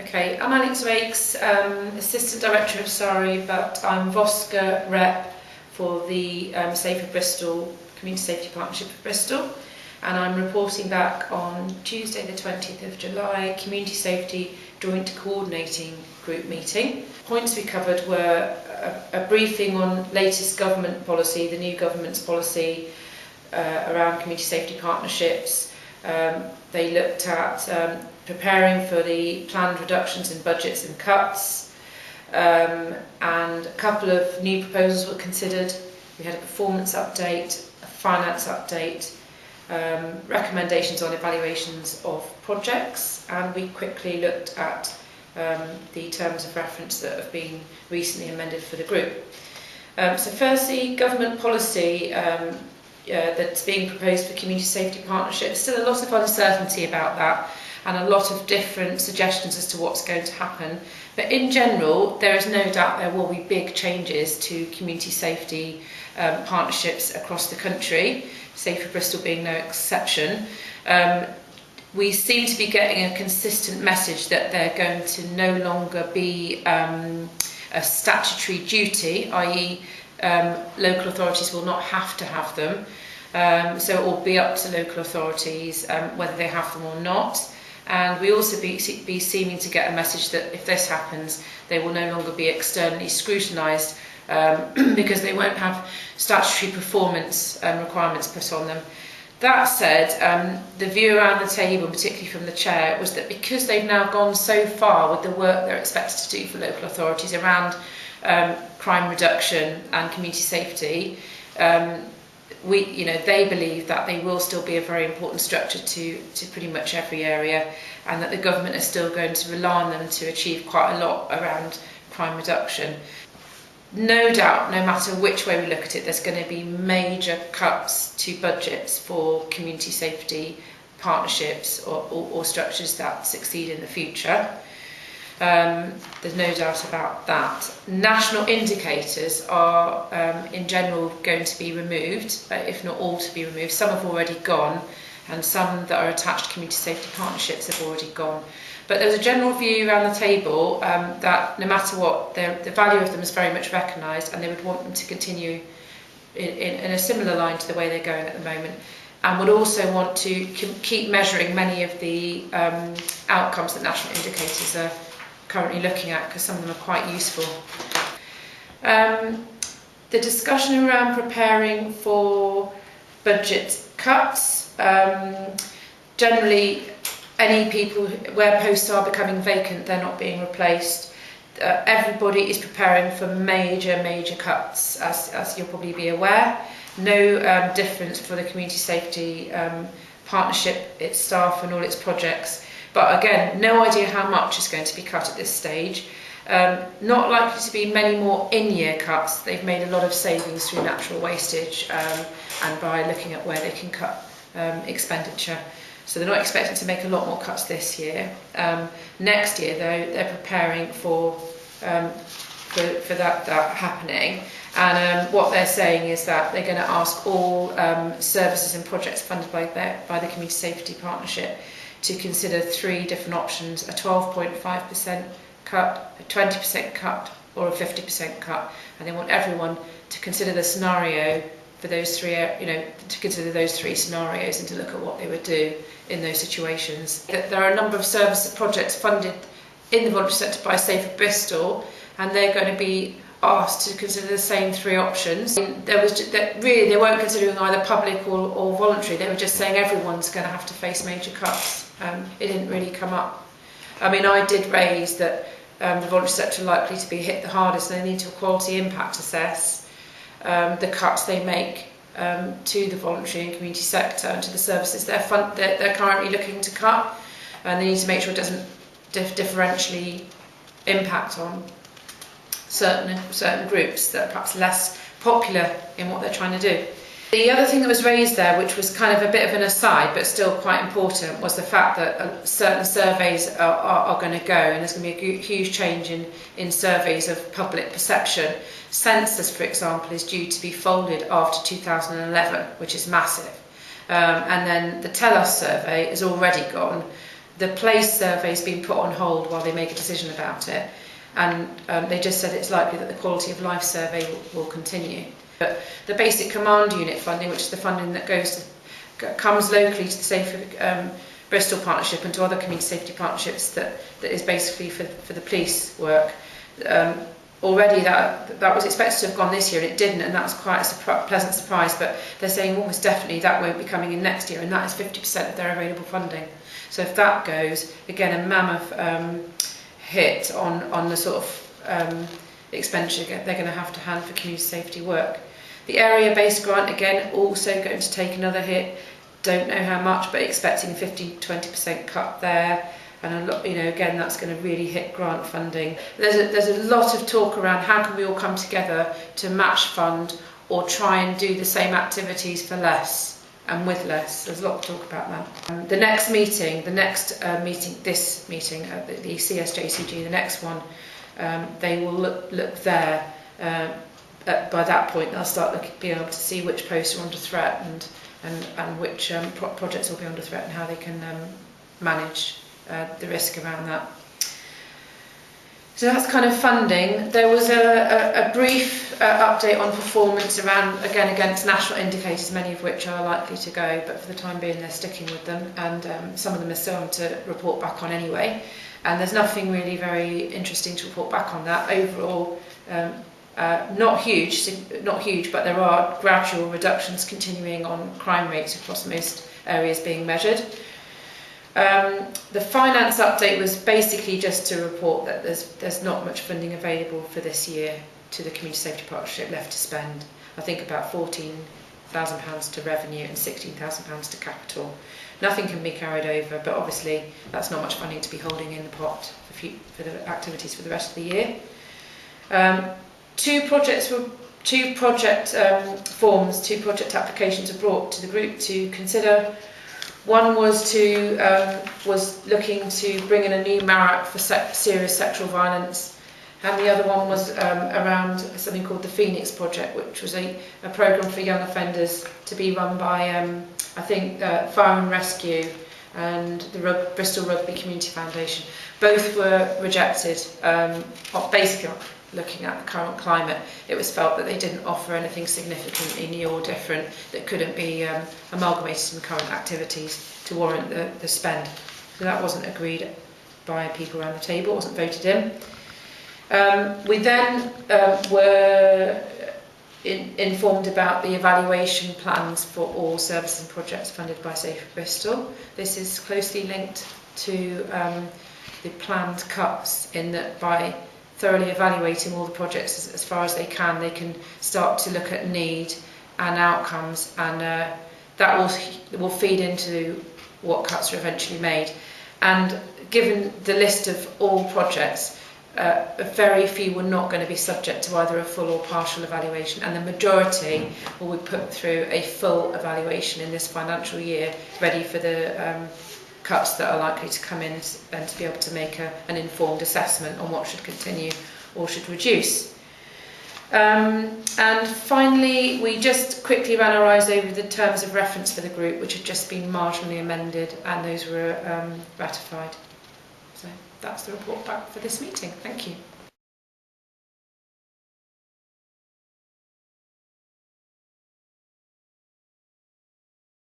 Okay, I'm Alex Raikes, Assistant Director of SARI, but I'm VOSCA Rep for the Safer Bristol Community Safety Partnership of Bristol, and I'm reporting back on Tuesday the 20th of July, Community Safety Joint Coordinating Group meeting. Points we covered were a briefing on latest government policy, the new government's policy around community safety partnerships. They looked at preparing for the planned reductions in budgets and cuts, and a couple of new proposals were considered. We had a performance update, a finance update, recommendations on evaluations of projects, and we quickly looked at the terms of reference that have been recently amended for the group. So firstly, government policy that's being proposed for community safety partnerships. Still a lot of uncertainty about that and a lot of different suggestions as to what's going to happen. But in general, there is no doubt there will be big changes to community safety partnerships across the country, Safer Bristol being no exception. We seem to be getting a consistent message that they're going to no longer be a statutory duty, i.e. Local authorities will not have to have them, so it will be up to local authorities whether they have them or not. And we also be seeming to get a message that if this happens, they will no longer be externally scrutinised because they won't have statutory performance requirements put on them. That said, the view around the table, particularly from the chair, was that because they've now gone so far with the work they're expected to do for local authorities around crime reduction and community safety, they believe that they will still be a very important structure to pretty much every area, and that the government is still going to rely on them to achieve quite a lot around crime reduction. No doubt, no matter which way we look at it, there's going to be major cuts to budgets for community safety partnerships or structures that succeed in the future. There's no doubt about that. National indicators are in general going to be removed, if not all to be removed. Some have already gone, and some that are attached to community safety partnerships have already gone. But there's a general view around the table that no matter what, the value of them is very much recognised, and they would want them to continue in a similar line to the way they're going at the moment, and would also want to keep measuring many of the outcomes that national indicators are currently looking at, because some of them are quite useful. The discussion around preparing for budget cuts, generally any people where posts are becoming vacant, they're not being replaced. Everybody is preparing for major cuts, as you'll probably be aware. No difference for the community safety partnership, its staff and all its projects. But again, no idea how much is going to be cut at this stage. Not likely to be many more in-year cuts. They've made a lot of savings through natural wastage and by looking at where they can cut expenditure. So they're not expecting to make a lot more cuts this year. Next year, though, they're preparing for that happening. And what they're saying is that they're going to ask all services and projects funded by the Community Safety Partnership to consider three different options: a 12.5% cut, a 20% cut, or a 50% cut. And they want everyone to consider the scenario for those three, to consider those three scenarios and to look at what they would do in those situations. There are a number of service projects funded in the voluntary sector by Safer Bristol, and they're going to be asked to consider the same three options. Really, they weren't considering either public or voluntary. They were just saying everyone's going to have to face major cuts. It didn't really come up. I mean, I did raise that the voluntary sector are likely to be hit the hardest, and they need to quality impact assess the cuts they make to the voluntary and community sector and to the services they're currently looking to cut, and they need to make sure it doesn't differentially impact on certain groups that are perhaps less popular in what they're trying to do. The other thing that was raised there, which was kind of a bit of an aside but still quite important, was the fact that certain surveys are going to go, and there's going to be a huge change in surveys of public perception. Census, for example, is due to be folded after 2011, which is massive. And then the Tell Us survey is already gone. the place survey's been put on hold while they make a decision about it, and they just said it's likely that the quality of life survey will continue. But the basic command unit funding, which is the funding that comes locally to the Safer Bristol partnership and to other community safety partnerships, that is basically for the police work. Already that was expected to have gone this year, and it didn't, and that's quite a pleasant surprise. But they're saying almost definitely that won't be coming in next year, and that is 50% of their available funding. So if that goes, again, a mammoth hit on the sort of expenditure they're going to have to hand for community safety work. The area-based grant, again, also going to take another hit. Don't know how much, but expecting 15-20% cut there. And a lot, again, that's going to really hit grant funding. There's a lot of talk around how can we all come together to match fund or try and do the same activities for less and with less. There's a lot to talk about that. The next meeting, the CSJCG, the next one, they will look there. By that point, they'll start being able to see which posts are under threat and which projects will be under threat and how they can manage the risk around that. So that's kind of funding. There was a brief update on performance around, again, against national indicators, many of which are likely to go, but for the time being they're sticking with them, and some of them are still to report back on anyway. And there's nothing really very interesting to report back on that. Overall, not huge, but there are gradual reductions continuing on crime rates across most areas being measured. The finance update was basically just to report that there's not much funding available for this year to the Community Safety Partnership left to spend. I think about £14,000 to revenue and £16,000 to capital. Nothing can be carried over, but obviously that's not much funding to be holding in the pot for the activities for the rest of the year. Two project applications were brought to the group to consider. One was looking to bring in a new MARAC for serious sexual violence, and the other one was around something called the Phoenix Project, which was a programme for young offenders to be run by I think Fire and Rescue and the Bristol Rugby Community Foundation. Both were rejected. Basically, looking at the current climate, it was felt that they didn't offer anything significantly new or different that couldn't be amalgamated in current activities to warrant the spend. So that wasn't agreed by people around the table, wasn't voted in. We then were informed about the evaluation plans for all services and projects funded by Safer Bristol. This is closely linked to the planned cuts, in that by thoroughly evaluating all the projects as far as they can start to look at need and outcomes, and that will feed into what cuts are eventually made. And given the list of all projects, very few were not going to be subject to either a full or partial evaluation, and the majority will be put through a full evaluation in this financial year, ready for the cuts that are likely to come in, and to be able to make an informed assessment on what should continue or should reduce. And finally, we just quickly ran our eyes over the terms of reference for the group, which had just been marginally amended, and those were ratified. So that's the report back for this meeting. Thank you.